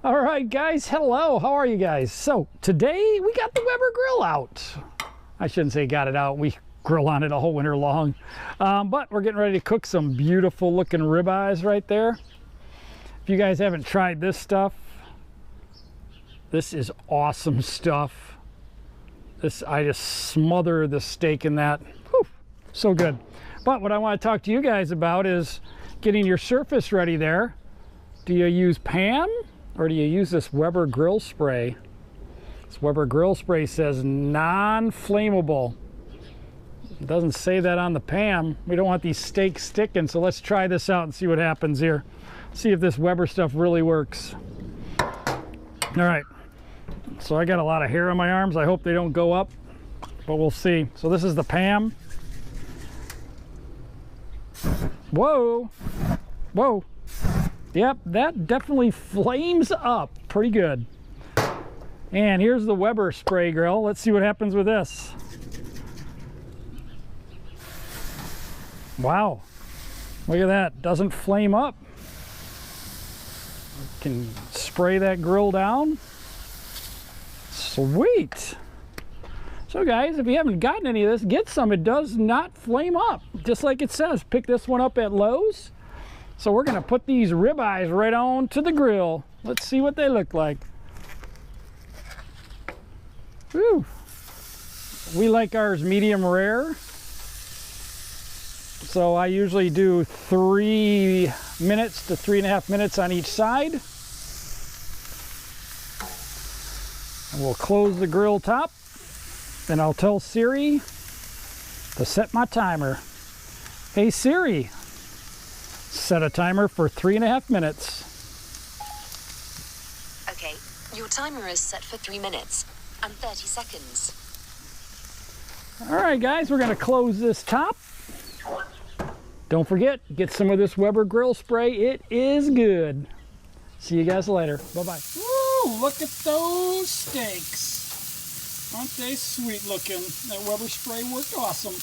All right, guys, hello. How are you guys? So today we got the Weber grill out. I shouldn't say got it out. We grill on it all winter long. But we're getting ready to cook some beautiful looking ribeyes right there. If you guys haven't tried this stuff, this is awesome stuff. I just smother the steak in that. Whew, so good. But what I want to talk to you guys about is getting your surface ready there. Do you use Pam or do you use this Weber grill spray? This Weber grill spray says non-flammable. It doesn't say that on the Pam. We don't want these steaks sticking, so let's try this out and see what happens here. See if this Weber stuff really works. All right, so I got a lot of hair on my arms. I hope they don't go up, but we'll see. So this is the Pam. Whoa, whoa. Yep, that definitely flames up pretty good. And here's the Weber spray grill. Let's see what happens with this. Wow, look at that, doesn't flame up. Can spray that grill down. Sweet. So guys, if you haven't gotten any of this, get some. It does not flame up, just like it says. Pick this one up at Lowe's. So we're gonna put these ribeyes right on to the grill. Let's see what they look like. Whew. We like ours medium rare. So I usually do 3 minutes to 3.5 minutes on each side. And we'll close the grill top. Then I'll tell Siri to set my timer. Hey Siri, set a timer for 3.5 minutes. Okay, your timer is set for 3 minutes and 30 seconds. All right, guys, we're gonna close this top. Don't forget, get some of this Weber grill spray. It is good. See you guys later. Bye-bye. Woo, look at those steaks. Aren't they sweet looking? That Weber spray worked awesome.